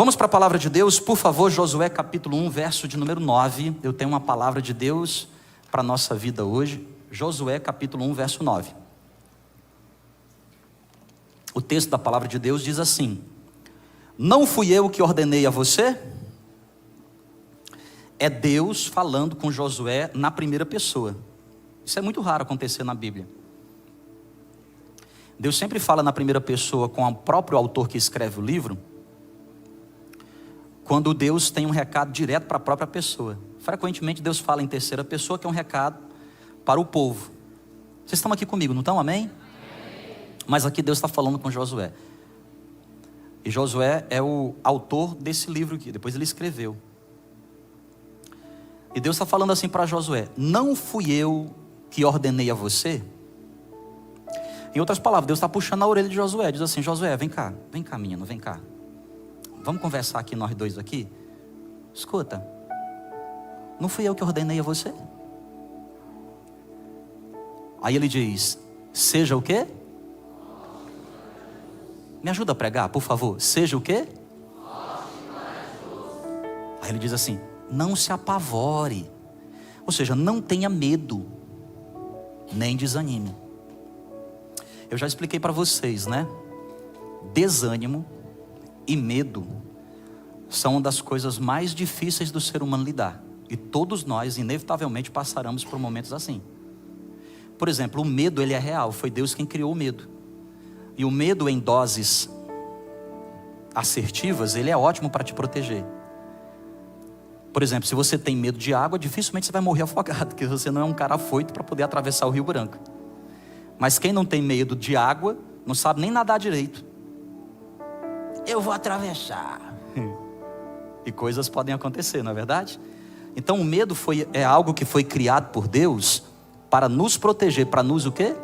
Vamos para a palavra de Deus, por favor, Josué capítulo 1, verso de número 9. Eu tenho uma palavra de Deus para a nossa vida hoje. Josué capítulo 1, verso 9. O texto da palavra de Deus diz assim: não fui eu que ordenei a você? É Deus falando com Josué na primeira pessoa. Isso é muito raro acontecer na Bíblia. Deus sempre fala na primeira pessoa com o próprio autor que escreve o livro, quando Deus tem um recado direto para a própria pessoa. Frequentemente Deus fala em terceira pessoa, que é um recado para o povo. Vocês estão aqui comigo, não estão? Amém? Mas aqui Deus está falando com Josué. E Josué é o autor desse livro aqui, depois ele escreveu. E Deus está falando assim para Josué: não fui eu que ordenei a você? Em outras palavras, Deus está puxando a orelha de Josué, diz assim: Josué, vem cá, menino, vem cá. Vamos conversar aqui, nós dois aqui? Escuta, não fui eu que ordenei a você? Aí ele diz: seja o quê? Me ajuda a pregar, por favor. Seja o quê? Aí ele diz assim: não se apavore. Ou seja, não tenha medo, nem desanime. Eu já expliquei para vocês, né? Desânimo e medo são uma das coisas mais difíceis do ser humano lidar. E todos nós, inevitavelmente, passaremos por momentos assim. Por exemplo, o medo, ele é real. Foi Deus quem criou o medo. E o medo em doses assertivas, ele é ótimo para te proteger. Por exemplo, se você tem medo de água, dificilmente você vai morrer afogado, porque você não é um cara afoito para poder atravessar o Rio Branco. Mas quem não tem medo de água, não sabe nem nadar direito. Eu vou atravessar. E coisas podem acontecer, não é verdade? Então o medo é algo que foi criado por Deus para nos proteger, para nos o quê?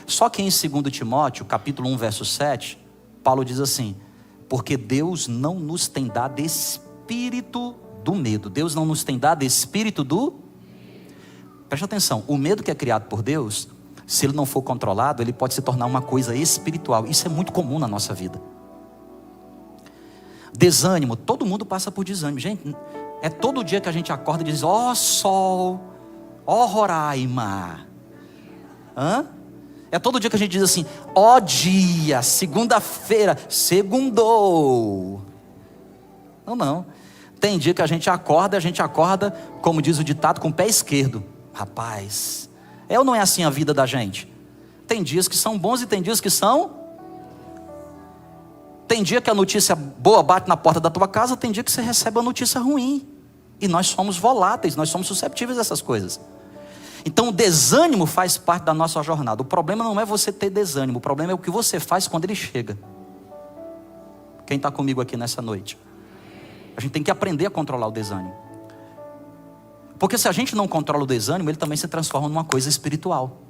Só que em 2 Timóteo, capítulo 1, verso 7, Paulo diz assim: porque Deus não nos tem dado espírito do medo. Deus não nos tem dado espírito do... Preste atenção, o medo que é criado por Deus, se ele não for controlado, ele pode se tornar uma coisa espiritual. Isso é muito comum na nossa vida. Desânimo, todo mundo passa por desânimo. Gente, é todo dia que a gente acorda e diz: ó sol, ó Roraima. É todo dia que a gente diz assim: ó dia, segunda-feira, segundou. Não. Tem dia que a gente acorda, como diz o ditado, com o pé esquerdo. Rapaz, é ou não é assim a vida da gente? Tem dias que são bons e tem dias que são... Tem dia que a notícia boa bate na porta da tua casa, tem dia que você recebe uma notícia ruim. E nós somos voláteis, nós somos susceptíveis a essas coisas. Então o desânimo faz parte da nossa jornada. O problema não é você ter desânimo, o problema é o que você faz quando ele chega. Quem está comigo aqui nessa noite? A gente tem que aprender a controlar o desânimo. Porque se a gente não controla o desânimo, ele também se transforma numa coisa espiritual.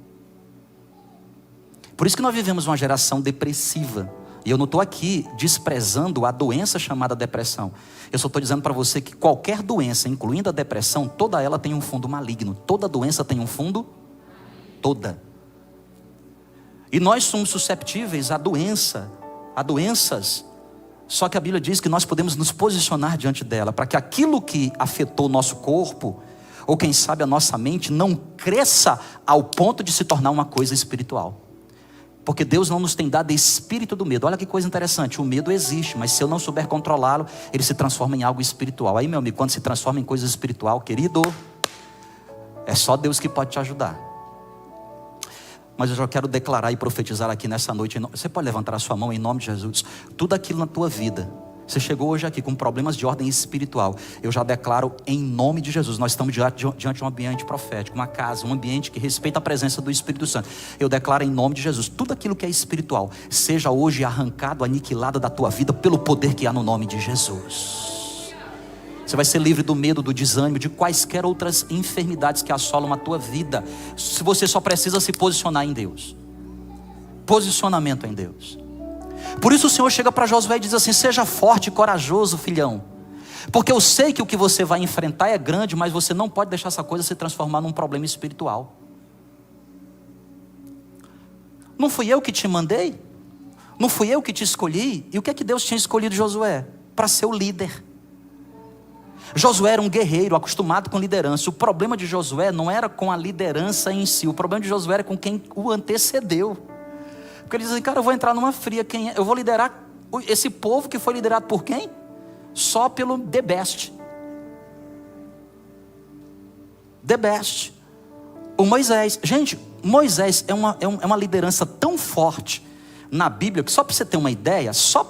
Por isso que nós vivemos uma geração depressiva. E eu não estou aqui desprezando a doença chamada depressão. Eu só estou dizendo para você que qualquer doença, incluindo a depressão, toda ela tem um fundo maligno. Toda doença tem um fundo, toda. E nós somos susceptíveis a doenças. Só que a Bíblia diz que nós podemos nos posicionar diante dela, para que aquilo que afetou o nosso corpo, ou quem sabe a nossa mente, não cresça ao ponto de se tornar uma coisa espiritual. Porque Deus não nos tem dado espírito do medo. Olha que coisa interessante, o medo existe, mas se eu não souber controlá-lo, ele se transforma em algo espiritual. Aí, meu amigo, quando se transforma em coisa espiritual, querido, é só Deus que pode te ajudar. Mas eu já quero declarar e profetizar aqui nessa noite. Você pode levantar a sua mão em nome de Jesus. Tudo aquilo na tua vida, você chegou hoje aqui com problemas de ordem espiritual, eu já declaro em nome de Jesus. Nós estamos diante de um ambiente profético, uma casa, um ambiente que respeita a presença do Espírito Santo. Eu declaro em nome de Jesus, tudo aquilo que é espiritual, seja hoje arrancado, aniquilado da tua vida, pelo poder que há no nome de Jesus. Você vai ser livre do medo, do desânimo, de quaisquer outras enfermidades que assolam a tua vida. Se você só precisa se posicionar em Deus. Posicionamento em Deus. Por isso o Senhor chega para Josué e diz assim: seja forte e corajoso, filhão. Porque eu sei que o que você vai enfrentar é grande, mas você não pode deixar essa coisa se transformar num problema espiritual. Não fui eu que te mandei? Não fui eu que te escolhi? E o que é que Deus tinha escolhido Josué? para ser o líder. Josué era um guerreiro, acostumado com liderança. O problema de Josué não era com a liderança em si. O problema de Josué era com quem o antecedeu. Porque ele diz assim, cara, eu vou entrar numa fria. Eu vou liderar esse povo que foi liderado por quem? Só pelo the best. The best. O Moisés. Gente, Moisés é uma liderança tão forte na Bíblia, que só para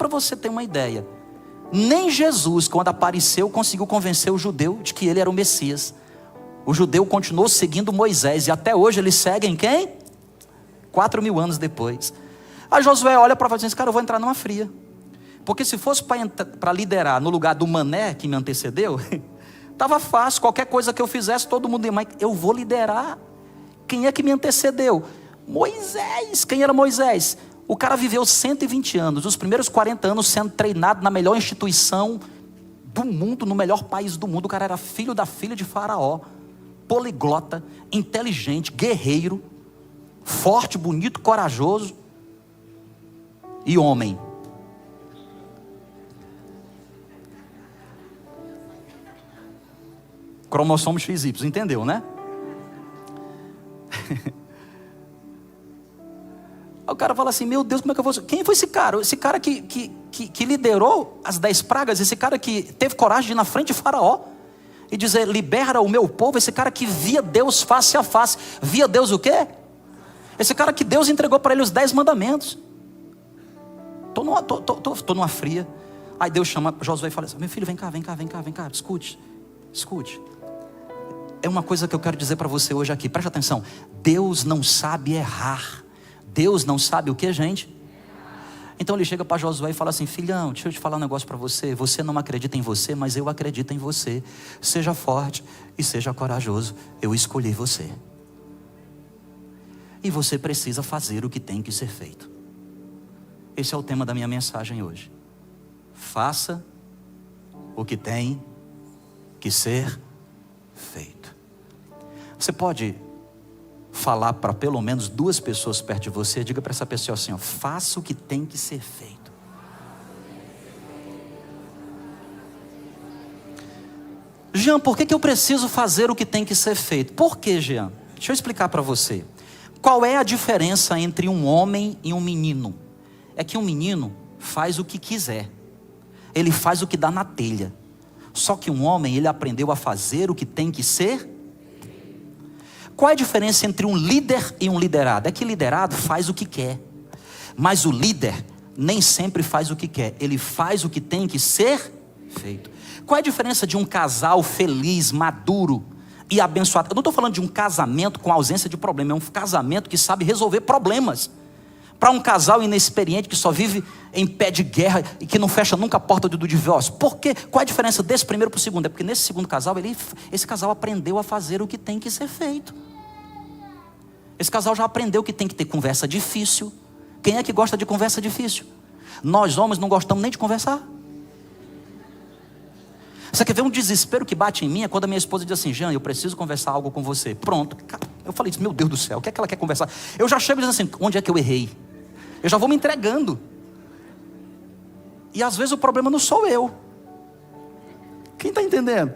você ter uma ideia, nem Jesus, quando apareceu, conseguiu convencer o judeu de que ele era o Messias. O judeu continuou seguindo Moisés, e até hoje eles seguem quem? 4.000 anos depois. Aí Josué olha para falar assim, cara, eu vou entrar numa fria. Porque se fosse para liderar no lugar do mané que me antecedeu, estava fácil, qualquer coisa que eu fizesse, todo mundo ia, mas eu vou liderar. Quem é que me antecedeu? Moisés. Quem era Moisés? O cara viveu 120 anos, os primeiros 40 anos sendo treinado na melhor instituição do mundo, no melhor país do mundo. O cara era filho da filha de Faraó, poliglota, inteligente, guerreiro, forte, bonito, corajoso e homem. Cromossomo XY, entendeu, né? O cara fala assim, meu Deus, como é que eu vou... Quem foi esse cara? Esse cara que liderou as 10 pragas, esse cara que teve coragem de ir na frente de Faraó e dizer, libera o meu povo. Esse cara que via Deus face a face. Via Deus o quê? Esse cara que Deus entregou para ele os 10 mandamentos. Tô numa fria. Aí Deus chama Josué e fala assim, meu filho, vem cá, escute. É uma coisa que eu quero dizer para você hoje aqui, preste atenção. Deus não sabe errar. Deus não sabe o que, gente? Então ele chega para Josué e fala assim, filhão, deixa eu te falar um negócio para você. Você não acredita em você, mas eu acredito em você. Seja forte e seja corajoso. Eu escolhi você. E você precisa fazer o que tem que ser feito. Esse é o tema da minha mensagem hoje. Faça o que tem que ser feito. Você pode falar para pelo menos 2 pessoas perto de você, diga para essa pessoa assim, ó, faça o que tem que ser feito. Jean, por que eu preciso fazer o que tem que ser feito? Por que, Jean? Deixa eu explicar para você. Qual é a diferença entre um homem e um menino? É que um menino faz o que quiser. Ele faz o que dá na telha. Só que um homem, ele aprendeu a fazer o que tem que ser. Qual é a diferença entre um líder e um liderado? É que liderado faz o que quer. Mas o líder nem sempre faz o que quer. Ele faz o que tem que ser feito. Qual é a diferença de um casal feliz, maduro e abençoado? Eu não estou falando de um casamento com ausência de problema. É um casamento que sabe resolver problemas. Para um casal inexperiente que só vive em pé de guerra e que não fecha nunca a porta do divórcio. Por quê? Qual é a diferença desse primeiro para o segundo? É porque nesse segundo casal, esse casal aprendeu a fazer o que tem que ser feito. Esse casal já aprendeu que tem que ter conversa difícil. Quem é que gosta de conversa difícil? Nós homens não gostamos nem de conversar. Você quer ver um desespero que bate em mim? É quando a minha esposa diz assim, Jean, eu preciso conversar algo com você. Pronto. Eu falei isso, meu Deus do céu, o que é que ela quer conversar? Eu já chego dizendo assim, onde é que eu errei? Eu já vou me entregando. E às vezes o problema não sou eu. Quem está entendendo?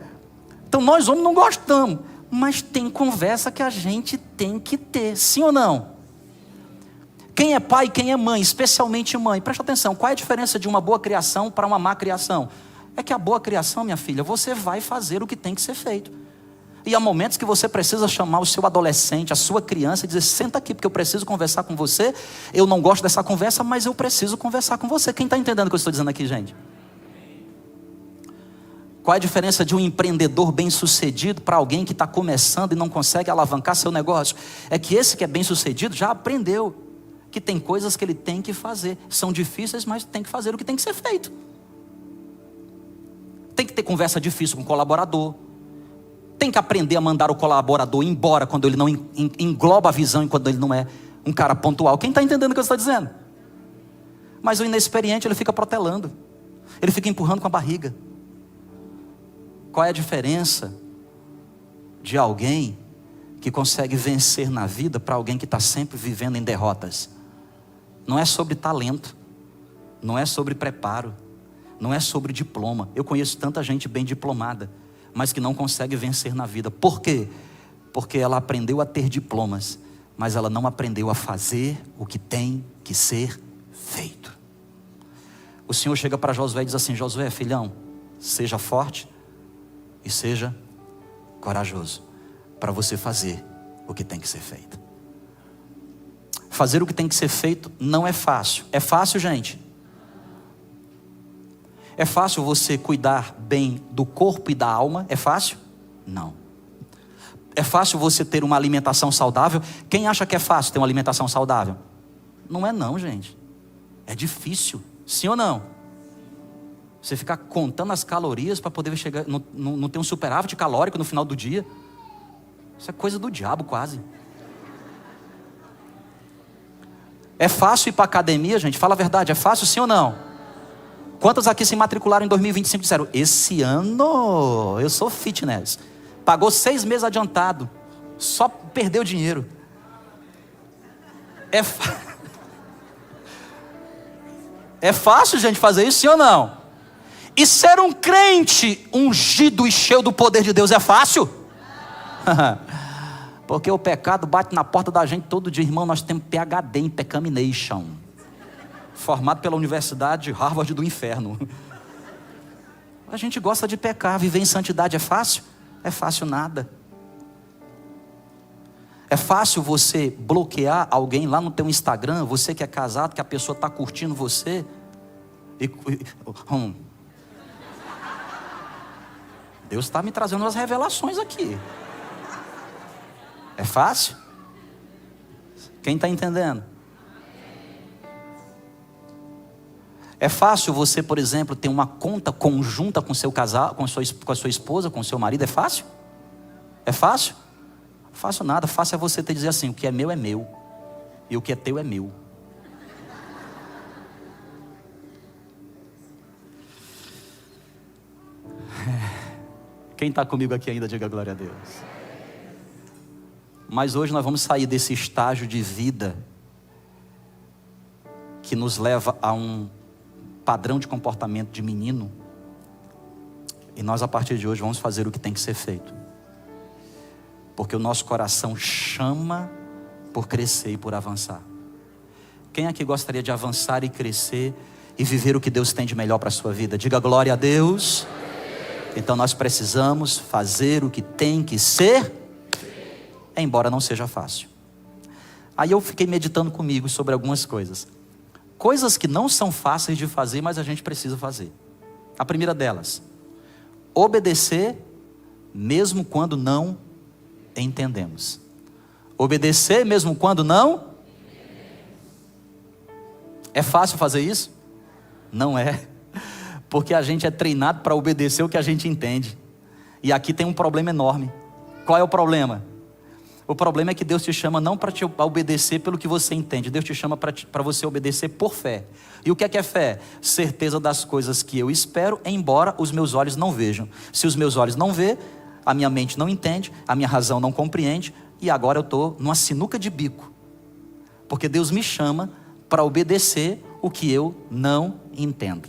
Então nós homens não gostamos. Mas tem conversa que a gente tem que ter, sim ou não? Quem é pai e quem é mãe, especialmente mãe, presta atenção, qual é a diferença de uma boa criação para uma má criação? É que a boa criação, minha filha, você vai fazer o que tem que ser feito. E há momentos que você precisa chamar o seu adolescente, a sua criança e dizer, senta aqui porque eu preciso conversar com você. Eu não gosto dessa conversa, mas eu preciso conversar com você. Quem está entendendo o que eu estou dizendo aqui, gente? Qual é a diferença de um empreendedor bem sucedido para alguém que está começando e não consegue alavancar seu negócio? É que esse que é bem sucedido já aprendeu que tem coisas que ele tem que fazer. São difíceis, mas tem que fazer o que tem que ser feito. Tem que ter conversa difícil com o colaborador. Tem que aprender a mandar o colaborador embora quando ele não engloba a visão e quando ele não é um cara pontual. Quem está entendendo o que eu estou dizendo? Mas o inexperiente, ele fica protelando. Ele fica empurrando com a barriga. Qual é a diferença de alguém que consegue vencer na vida para alguém que está sempre vivendo em derrotas? Não é sobre talento, não é sobre preparo, não é sobre diploma. Eu conheço tanta gente bem diplomada, mas que não consegue vencer na vida. Por quê? Porque ela aprendeu a ter diplomas, mas ela não aprendeu a fazer o que tem que ser feito. O Senhor chega para Josué e diz assim: Josué, filhão, seja forte e seja corajoso, para você fazer o que tem que ser feito. Fazer o que tem que ser feito não é fácil. É fácil, gente? É fácil você cuidar bem do corpo e da alma? É fácil? Não. É fácil você ter uma alimentação saudável? Quem acha que é fácil ter uma alimentação saudável? Não é não, gente. É difícil. Sim ou não? Você ficar contando as calorias para poder chegar, não ter um superávit calórico no final do dia. Isso é coisa do diabo quase. É fácil ir para a academia, gente? Fala a verdade, é fácil sim ou não? Quantos aqui se matricularam em 2025 e disseram: esse ano eu sou fitness? Pagou 6 meses adiantado, só perdeu dinheiro. É fácil, gente, fazer isso, sim ou não? E ser um crente ungido e cheio do poder de Deus é fácil? Porque o pecado bate na porta da gente todo dia. Irmão, nós temos PhD em Peccamination, formado pela Universidade de Harvard do Inferno. A gente gosta de pecar. Viver em santidade é fácil? É fácil nada. É fácil você bloquear alguém lá no teu Instagram, você que é casado, que a pessoa está curtindo você, Deus está me trazendo umas revelações aqui. É fácil? Quem está entendendo? É fácil você, por exemplo, ter uma conta conjunta com seu casal, com a sua esposa, com o seu marido? É fácil? É fácil? Fácil nada. Fácil é você ter dizer assim: o que é meu, e o que é teu é meu. Quem está comigo aqui ainda, diga glória a Deus. Mas hoje nós vamos sair desse estágio de vida que nos leva a um padrão de comportamento de menino, e nós a partir de hoje vamos fazer o que tem que ser feito, porque o nosso coração chama por crescer e por avançar. Quem aqui gostaria de avançar e crescer e viver o que Deus tem de melhor para a sua vida? Diga glória a Deus. Então nós precisamos fazer o que tem que ser, embora não seja fácil. Aí eu fiquei meditando comigo sobre algumas coisas que não são fáceis de fazer, mas a gente precisa fazer. A primeira delas: obedecer mesmo quando não entendemos. Obedecer mesmo quando não. É fácil fazer isso? Não é. Porque a gente é treinado para obedecer o que a gente entende. E aqui tem um problema enorme. Qual é o problema? O problema é que Deus te chama não para te obedecer pelo que você entende. Deus te chama para você obedecer por fé. E o que é fé? Certeza das coisas que eu espero, embora os meus olhos não vejam. Se os meus olhos não vê, a minha mente não entende, a minha razão não compreende, e agora eu estou numa sinuca de bico. Porque Deus me chama para obedecer o que eu não entendo.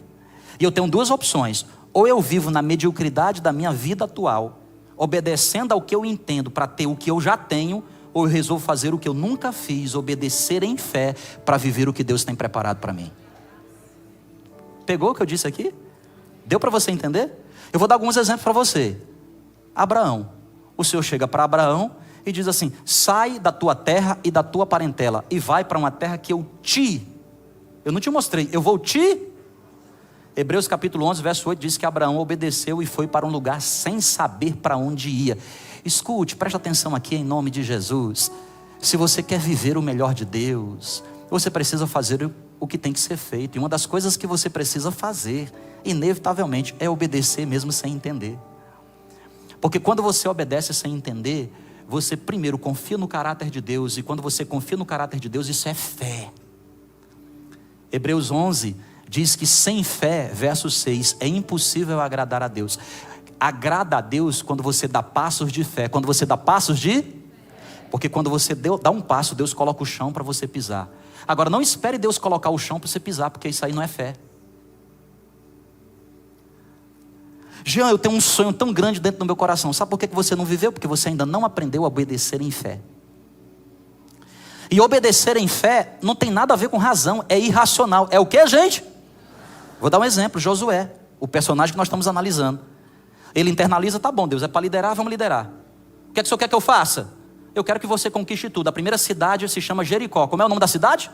E eu tenho duas opções: ou eu vivo na mediocridade da minha vida atual, obedecendo ao que eu entendo para ter o que eu já tenho, ou eu resolvo fazer o que eu nunca fiz, obedecer em fé para viver o que Deus tem preparado para mim. Pegou o que eu disse aqui? Deu para você entender? Eu vou dar alguns exemplos para você. Abraão. O Senhor chega para Abraão e diz assim: sai da tua terra e da tua parentela e vai para uma terra que eu não te mostrei, eu vou te. Hebreus capítulo 11, verso 8 diz que Abraão obedeceu e foi para um lugar sem saber para onde ia. Escute, preste atenção aqui em nome de Jesus. Se você quer viver o melhor de Deus, você precisa fazer o que tem que ser feito. E uma das coisas que você precisa fazer, inevitavelmente, é obedecer mesmo sem entender. Porque quando você obedece sem entender, você primeiro confia no caráter de Deus. E quando você confia no caráter de Deus, isso é fé. Hebreus 11 diz que sem fé, verso 6, é impossível agradar a Deus. Agrada a Deus quando você dá passos de fé. Quando você dá passos de... Porque quando você dá um passo, Deus coloca o chão para você pisar. Agora não espere Deus colocar o chão para você pisar, porque isso aí não é fé. Jean, eu tenho um sonho tão grande dentro do meu coração. Sabe por que você não viveu? Porque você ainda não aprendeu a obedecer em fé. E obedecer em fé não tem nada a ver com razão, é irracional. É o que, gente? Vou dar um exemplo, Josué, o personagem que nós estamos analisando. Ele internaliza, tá bom, Deus, é para liderar, vamos liderar. O que é que o Senhor quer que eu faça? Eu quero que você conquiste tudo. A primeira cidade se chama Jericó. Como é o nome da cidade?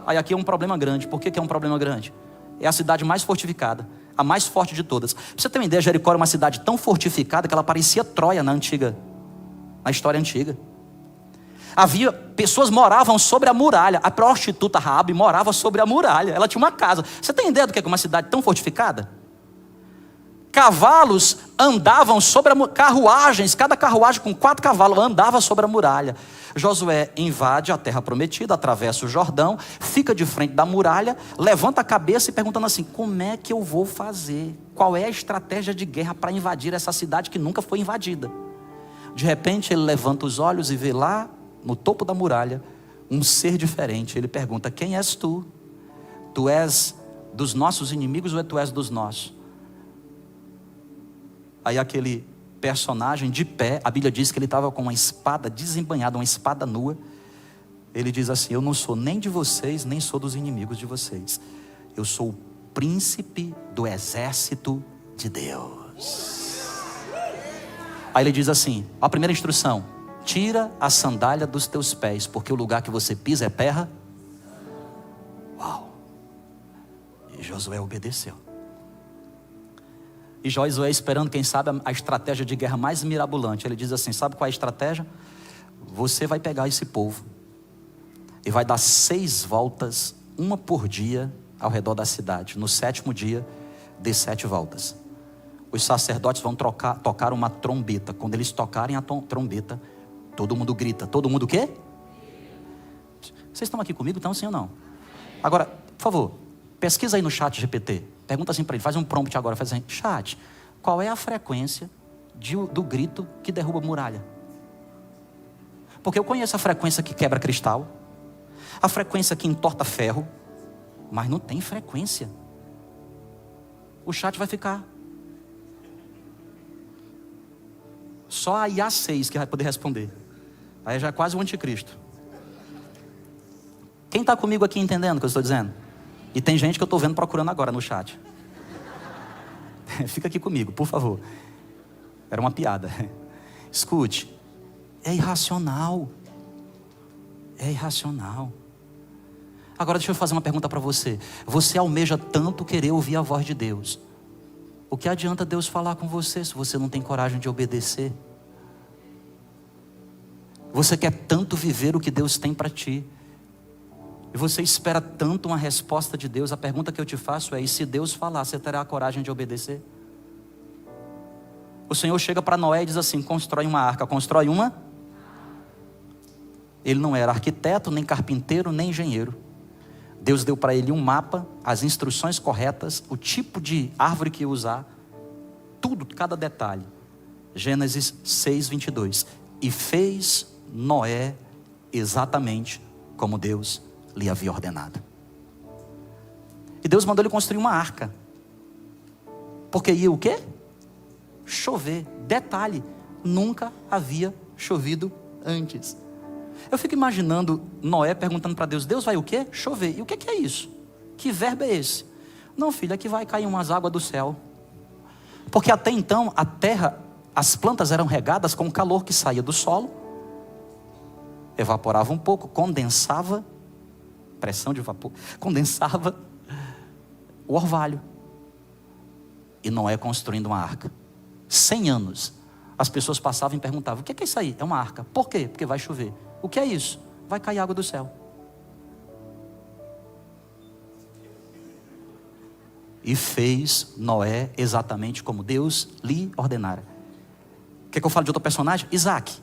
Aí aqui é um problema grande. Por que é um problema grande? É a cidade mais fortificada, a mais forte de todas. Pra você ter uma ideia, Jericó era uma cidade tão fortificada que ela parecia Troia na história antiga. Pessoas moravam sobre a muralha. A prostituta Raabe morava sobre a muralha. Ela tinha uma casa. Você tem ideia do que é uma cidade tão fortificada? Cavalos andavam sobre carruagens, cada carruagem com 4 cavalos andava sobre a muralha. Josué invade a terra prometida, atravessa o Jordão, fica de frente da muralha, levanta a cabeça e perguntando assim: como é que eu vou fazer? Qual é a estratégia de guerra para invadir essa cidade que nunca foi invadida? De repente ele levanta os olhos e vê lá no topo da muralha um ser diferente. Ele pergunta: quem és tu? Tu és dos nossos inimigos ou tu és dos nossos? Aí aquele personagem de pé, a Bíblia diz que ele estava com uma espada desembainhada, uma espada nua. Ele diz assim: eu não sou nem de vocês, nem sou dos inimigos de vocês. Eu sou o príncipe do exército de Deus. Aí ele diz assim, a primeira instrução: tira a sandália dos teus pés, porque o lugar que você pisa é terra. Uau! E Josué obedeceu. E Josué esperando, quem sabe, a estratégia de guerra mais mirabolante. Ele diz assim: sabe qual é a estratégia? Você vai pegar esse povo e vai dar 6 voltas, uma por dia, ao redor da cidade. No 7º dia, dê 7 voltas. Os sacerdotes vão tocar uma trombeta. Quando eles tocarem a trombeta, todo mundo grita. Todo mundo o quê? Vocês estão aqui comigo, então, sim ou não? Agora, por favor, pesquisa aí no chat GPT. Pergunta assim para ele, faz um prompt agora, faz assim: chat, qual é a frequência do grito que derruba muralha? Porque eu conheço a frequência que quebra cristal, a frequência que entorta ferro, mas não tem frequência. O chat vai ficar. Só a IA6 que vai poder responder. Aí já é quase o anticristo. Quem está comigo aqui entendendo o que eu estou dizendo? E tem gente que eu estou vendo procurando agora no chat. Fica aqui comigo, por favor. Era uma piada. Escute, é irracional. É irracional. Agora deixa eu fazer uma pergunta para você. Você almeja tanto querer ouvir a voz de Deus. O que adianta Deus falar com você se você não tem coragem de obedecer? Você quer tanto viver o que Deus tem para ti. E você espera tanto uma resposta de Deus. A pergunta que eu te faço é: e se Deus falar, você terá a coragem de obedecer? O Senhor chega para Noé e diz assim: constrói uma arca. Constrói uma? Ele não era arquiteto, nem carpinteiro, nem engenheiro. Deus deu para ele um mapa, as instruções corretas, o tipo de árvore que ia usar, tudo, cada detalhe. Gênesis 6:22. E fez Noé exatamente como Deus lhe havia ordenado. E Deus mandou ele construir uma arca. Porque ia o quê? Chover. Detalhe, nunca havia chovido antes. Eu fico imaginando Noé perguntando para Deus: Deus, vai o quê? Chover. E o que é isso? Que verbo é esse? Não, filho, é que vai cair umas águas do céu. Porque até então a terra, as plantas eram regadas com o calor que saía do solo, evaporava um pouco, condensava, pressão de vapor, condensava o orvalho. E Noé construindo uma arca. 100 anos. As pessoas passavam e perguntavam: o que é isso aí? É uma arca. Por quê? Porque vai chover. O que é isso? Vai cair água do céu. E fez Noé exatamente como Deus lhe ordenara. Quer que eu fale de outro personagem? Isaac.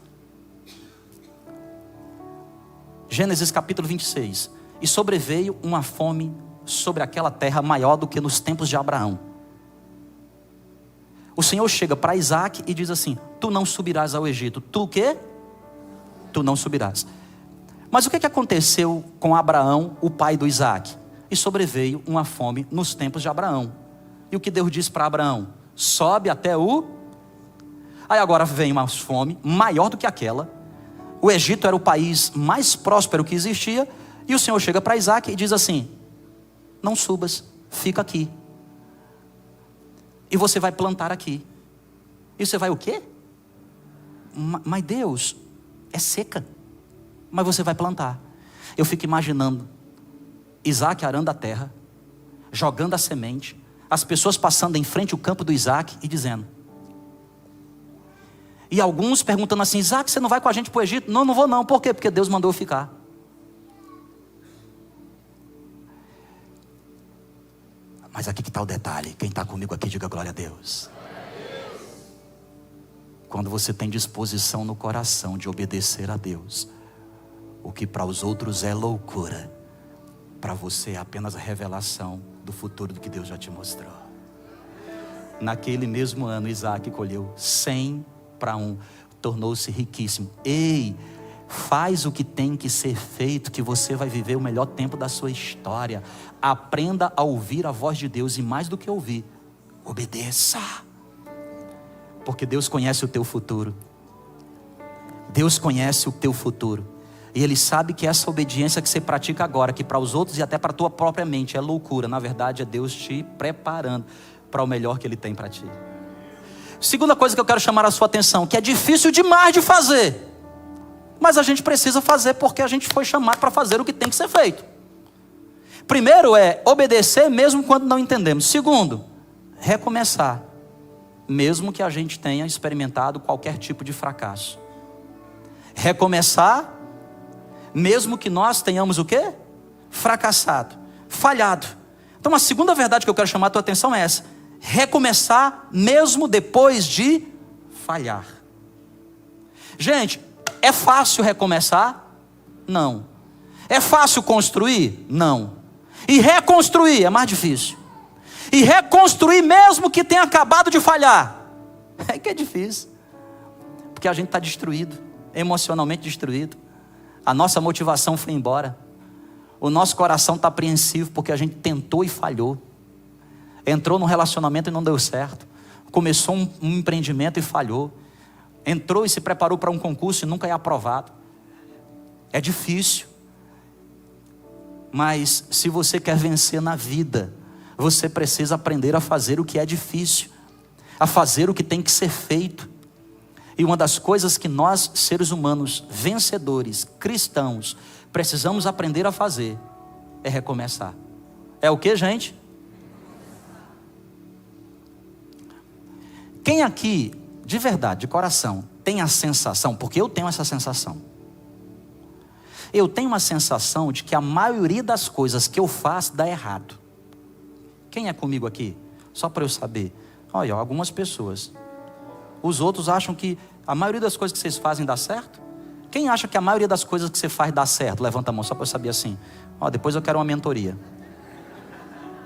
Gênesis capítulo 26. E sobreveio uma fome sobre aquela terra maior do que nos tempos de Abraão. O Senhor chega para Isaac e diz assim: tu não subirás ao Egito. Tu o quê? Tu não subirás. Mas o que aconteceu com Abraão, o pai do Isaac? E sobreveio uma fome nos tempos de Abraão. E o que Deus disse para Abraão? sobe até o... Aí agora vem uma fome maior do que aquela. O Egito era o país mais próspero que existia. E o Senhor chega para Isaac e diz assim: não subas, fica aqui. E você vai plantar aqui. E você vai o quê? Mas Deus, é seca. Mas você vai plantar. Eu fico imaginando Isaac arando a terra, jogando a semente, as pessoas passando em frente ao campo do Isaac e dizendo... E alguns perguntando assim: Isaac, você não vai com a gente para o Egito? Não, não vou não. Por quê? Porque Deus mandou eu ficar. Mas aqui que está o detalhe. Quem está comigo aqui, diga glória a Deus. Quando você tem disposição no coração de obedecer a Deus, o que para os outros é loucura, para você é apenas a revelação do futuro do que Deus já te mostrou. Naquele mesmo ano, Isaac colheu 100 para 1, tornou-se riquíssimo. Ei, faz o que tem que ser feito, que você vai viver o melhor tempo da sua história. Aprenda a ouvir a voz de Deus, e mais do que ouvir, obedeça. Porque Deus conhece o teu futuro. Deus conhece o teu futuro. E Ele sabe que essa obediência que você pratica agora, que para os outros e até para a tua própria mente é loucura, na verdade é Deus te preparando para o melhor que Ele tem para ti. Segunda coisa que eu quero chamar a sua atenção, que é difícil demais de fazer, mas a gente precisa fazer porque a gente foi chamado para fazer o que tem que ser feito. Primeiro é obedecer mesmo quando não entendemos. Segundo, recomeçar, mesmo que a gente tenha experimentado qualquer tipo de fracasso. Recomeçar, mesmo que nós tenhamos o quê? Fracassado, falhado. Então a segunda verdade que eu quero chamar a tua atenção é essa: recomeçar mesmo depois de falhar. Gente, é fácil recomeçar? Não. É fácil construir? Não. E reconstruir é mais difícil. E reconstruir mesmo que tenha acabado de falhar, é que é difícil. Porque a gente está destruído, emocionalmente destruído. A nossa motivação foi embora. O nosso coração está apreensivo porque a gente tentou e falhou. Entrou num relacionamento e não deu certo. Começou um empreendimento e falhou. Entrou e se preparou para um concurso e nunca é aprovado. É difícil. Mas se você quer vencer na vida, você precisa aprender a fazer o que é difícil, a fazer o que tem que ser feito. E uma das coisas que nós, seres humanos, vencedores, cristãos, precisamos aprender a fazer é recomeçar. É o que, gente? Quem aqui, de verdade, de coração, tem a sensação, porque eu tenho essa sensação, eu tenho uma sensação de que a maioria das coisas que eu faço dá errado. Quem é comigo aqui? Só para eu saber. Olha, algumas pessoas. Os outros acham que a maioria das coisas que vocês fazem dá certo? Quem acha que a maioria das coisas que você faz dá certo? Levanta a mão, só para eu saber assim. Ó, depois eu quero uma mentoria.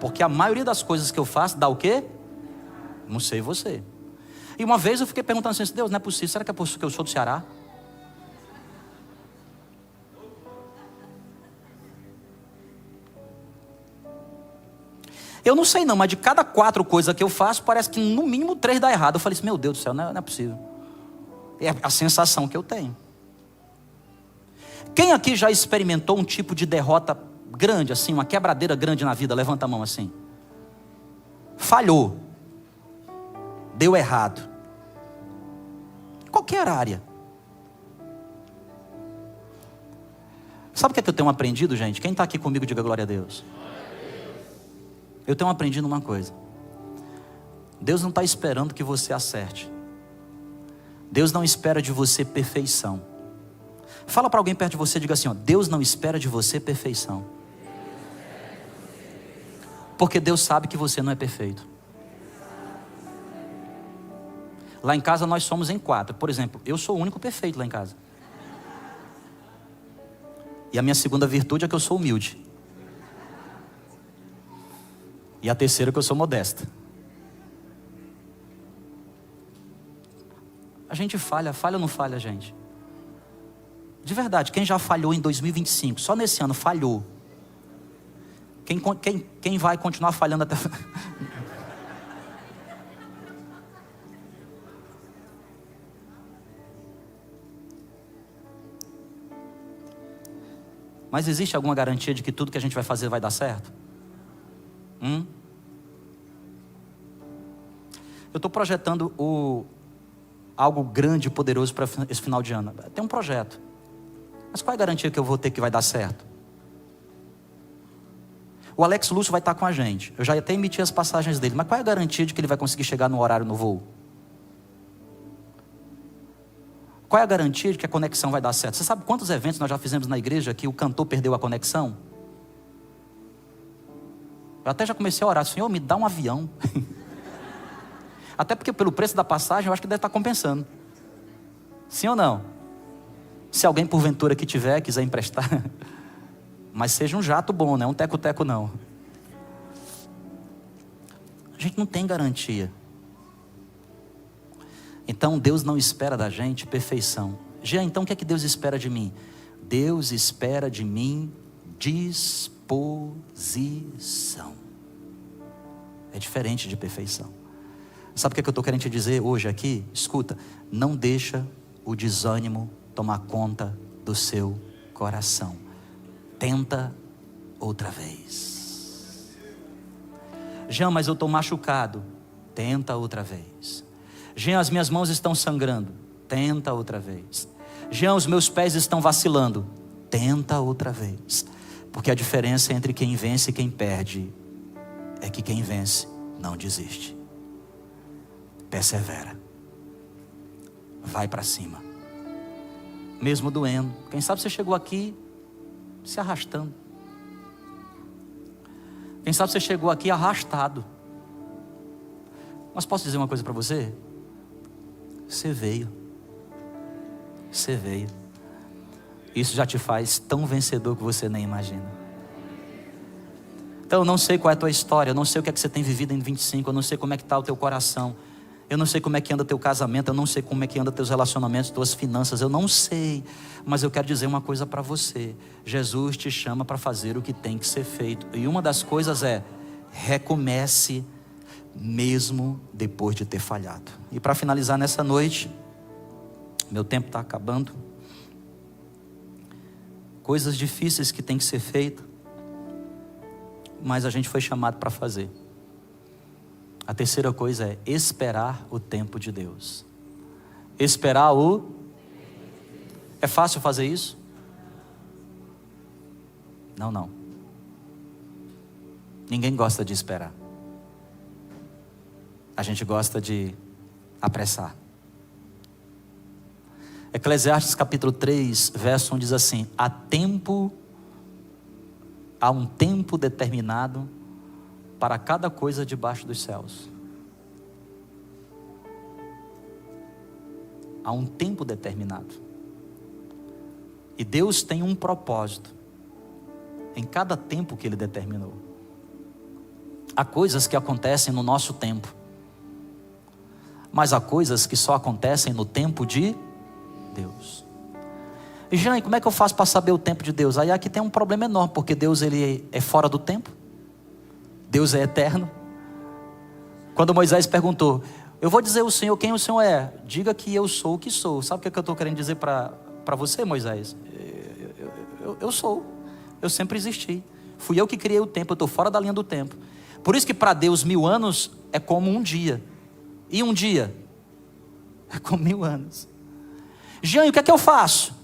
Porque a maioria das coisas que eu faço dá o quê? Não sei você. E uma vez eu fiquei perguntando assim: Deus, não é possível, será que é por isso que eu sou do Ceará? Eu não sei não, mas de cada 4 coisas que eu faço, parece que no mínimo 3 dá errado. Eu falei assim: meu Deus do céu, não é possível. É a sensação que eu tenho. Quem aqui já experimentou um tipo de derrota grande, assim, uma quebradeira grande na vida? Levanta a mão assim. Falhou. Deu errado. Qualquer área. Sabe o que é que eu tenho aprendido, gente? Quem está aqui comigo, diga glória a Deus. Eu tenho aprendido uma coisa: Deus não está esperando que você acerte. Deus não espera de você perfeição. Fala para alguém perto de você, diga assim: ó, Deus não espera de você perfeição. Porque Deus sabe que você não é perfeito. Lá em casa nós somos em 4. Por exemplo, eu sou o único perfeito lá em casa. E a minha segunda virtude é que eu sou humilde. E a terceira é que eu sou modesta. A gente falha ou não falha, gente? De verdade, quem já falhou em 2025? Só nesse ano falhou. Quem vai continuar falhando até... Mas existe alguma garantia de que tudo que a gente vai fazer vai dar certo? Eu estou projetando algo grande e poderoso para esse final de ano. Tem um projeto. Mas qual é a garantia que eu vou ter que vai dar certo? O Alex Lúcio vai estar com a gente. Eu já até emiti as passagens dele. Mas qual é a garantia de que ele vai conseguir chegar no horário no voo? Qual é a garantia de que a conexão vai dar certo? Você sabe quantos eventos nós já fizemos na igreja que o cantor perdeu a conexão? Eu até já comecei a orar. Senhor, me dá um avião. Até porque pelo preço da passagem eu acho que deve estar compensando. Sim ou não? Se alguém porventura que tiver, quiser emprestar. Mas seja um jato bom, não é um teco-teco não. A gente não tem garantia. Então Deus não espera da gente perfeição. Jean, então o que é que Deus espera de mim? Deus espera de mim disposição. É diferente de perfeição. Sabe o que é que eu estou querendo te dizer hoje aqui? Escuta, não deixa o desânimo tomar conta do seu coração. Tenta outra vez. Jean, mas eu estou machucado. Tenta outra vez. Jean, as minhas mãos estão sangrando. Tenta outra vez. Jean, os meus pés estão vacilando. Tenta outra vez. Porque a diferença entre quem vence e quem perde é que quem vence não desiste. Persevera. Vai para cima. Mesmo doendo. Quem sabe você chegou aqui se arrastando. Quem sabe você chegou aqui arrastado. Mas posso dizer uma coisa para você? Você veio. Você veio. Isso já te faz tão vencedor que você nem imagina. Então eu não sei qual é a tua história. Eu não sei o que é que você tem vivido em 25. Eu não sei como é que está o teu coração. Eu não sei como é que anda teu casamento. Eu não sei como é que anda teus relacionamentos, tuas finanças. Eu não sei. Mas eu quero dizer uma coisa para você. Jesus te chama para fazer o que tem que ser feito. E uma das coisas é: recomece mesmo depois de ter falhado. E para finalizar nessa noite, meu tempo está acabando. Coisas difíceis que tem que ser feitas, mas a gente foi chamado para fazer. A terceira coisa é esperar o tempo de Deus. Esperar o... É fácil fazer isso? Não, não. Ninguém gosta de esperar. A gente gosta de apressar. Eclesiastes capítulo 3, verso 1 diz assim: há um tempo determinado para cada coisa debaixo dos céus. Há um tempo determinado. E Deus tem um propósito em cada tempo que Ele determinou. Há coisas que acontecem no nosso tempo, mas há coisas que só acontecem no tempo de Deus. E Jane, como é que eu faço para saber o tempo de Deus? Aí aqui tem um problema enorme, porque Deus ele é fora do tempo. Deus é eterno. Quando Moisés perguntou: eu vou dizer ao Senhor quem o Senhor é. Diga que eu sou o que sou. Sabe o que eu estou querendo dizer para você, Moisés? Eu sou. Eu sempre existi. Fui eu que criei o tempo. Eu estou fora da linha do tempo. Por isso que para Deus 1000 anos é como um dia. E um dia é como 1000 anos. Jean, o que é que eu faço?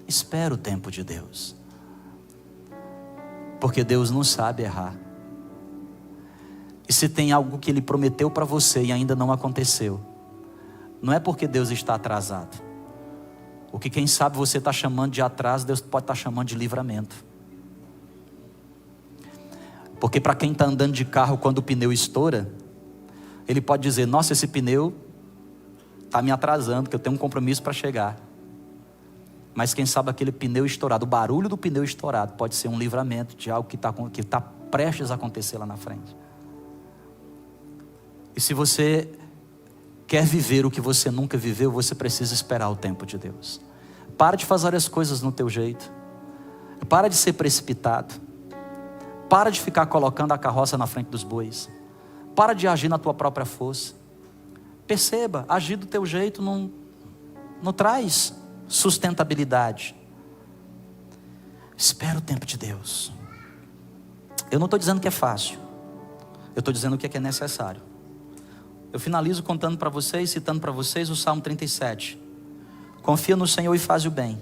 Espera o tempo de Deus. Porque Deus não sabe errar. E se tem algo que Ele prometeu para você e ainda não aconteceu, não é porque Deus está atrasado. O que quem sabe você está chamando de atraso, Deus pode estar chamando de livramento. Porque para quem está andando de carro, quando o pneu estoura, ele pode dizer: nossa, esse pneu está me atrasando, que eu tenho um compromisso para chegar. Mas quem sabe aquele pneu estourado, o barulho do pneu estourado pode ser um livramento de algo que está prestes a acontecer lá na frente. E se você quer viver o que você nunca viveu, você precisa esperar o tempo de Deus. Para de fazer as coisas no teu jeito. Para de ser precipitado. Para de ficar colocando a carroça na frente dos bois. Para de agir na tua própria força. Perceba, agir do teu jeito não traz sustentabilidade. Espera o tempo de Deus. Eu não estou dizendo que é fácil. Eu estou dizendo o que é necessário. Eu finalizo contando para vocês, citando para vocês o Salmo 37. Confia no Senhor e faz o bem.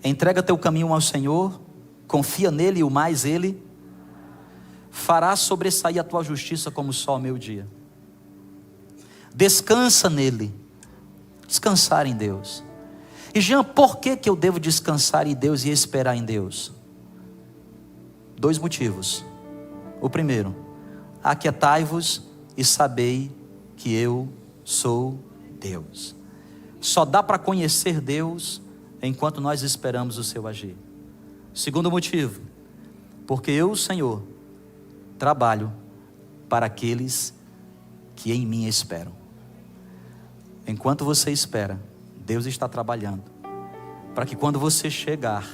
Entrega teu caminho ao Senhor, confia nele e o mais ele fará sobressair a tua justiça como o sol ao meio-dia. Descansa nele. Descansar em Deus. E Jean, por que eu devo descansar em Deus e esperar em Deus? 2 motivos. O primeiro, aquietai-vos e sabei que eu sou Deus. Só dá para conhecer Deus enquanto nós esperamos o seu agir. Segundo motivo, porque eu, Senhor, trabalho para aqueles que em mim esperam. Enquanto você espera, Deus está trabalhando para que quando você chegar,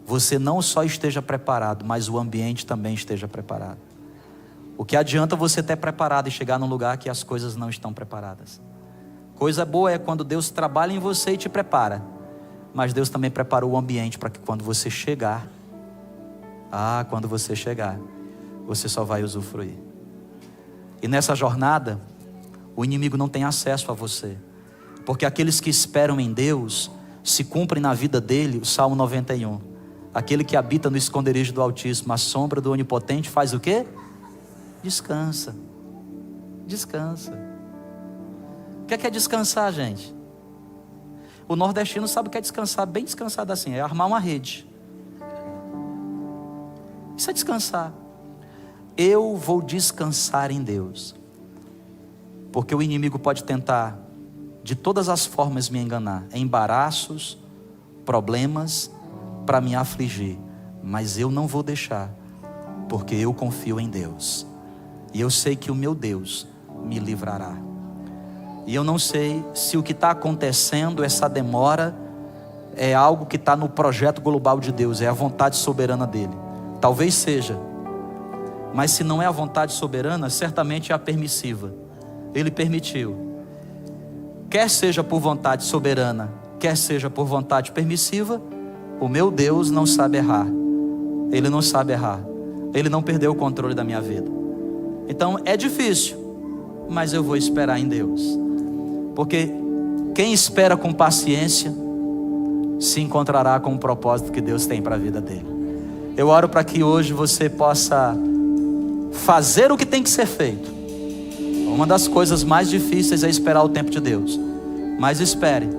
você não só esteja preparado, mas o ambiente também esteja preparado. O que adianta você ter preparado e chegar num lugar que as coisas não estão preparadas? Coisa boa é quando Deus trabalha em você e te prepara, mas Deus também preparou o ambiente para que quando você chegar, quando você chegar, você só vai usufruir. E nessa jornada, o inimigo não tem acesso a você, porque aqueles que esperam em Deus, se cumprem na vida dele o Salmo 91. Aquele que habita no esconderijo do Altíssimo, a sombra do Onipotente, faz o quê? Descansa. Descansa. O que é descansar, gente? O nordestino sabe o que é descansar, bem descansado assim, é armar uma rede. Isso é descansar. Eu vou descansar em Deus, porque o inimigo pode tentar de todas as formas me enganar, embaraços, problemas, para me afligir, mas eu não vou deixar, porque eu confio em Deus, e eu sei que o meu Deus me livrará. E eu não sei se o que está acontecendo, essa demora, é algo que está no projeto global de Deus, é a vontade soberana dele. Talvez seja, mas se não é a vontade soberana, certamente é a permissiva. Ele permitiu. Quer seja por vontade soberana, quer seja por vontade permissiva, o meu Deus não sabe errar. Ele não sabe errar. Ele não perdeu o controle da minha vida. Então é difícil, mas eu vou esperar em Deus. Porque quem espera com paciência se encontrará com o propósito que Deus tem para a vida dele. Eu oro para que hoje você possa fazer o que tem que ser feito. Uma das coisas mais difíceis é esperar o tempo de Deus. Mas espere,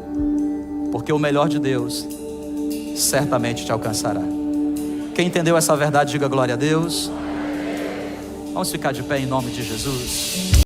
porque o melhor de Deus certamente te alcançará. Quem entendeu essa verdade, diga glória a Deus. Vamos ficar de pé em nome de Jesus.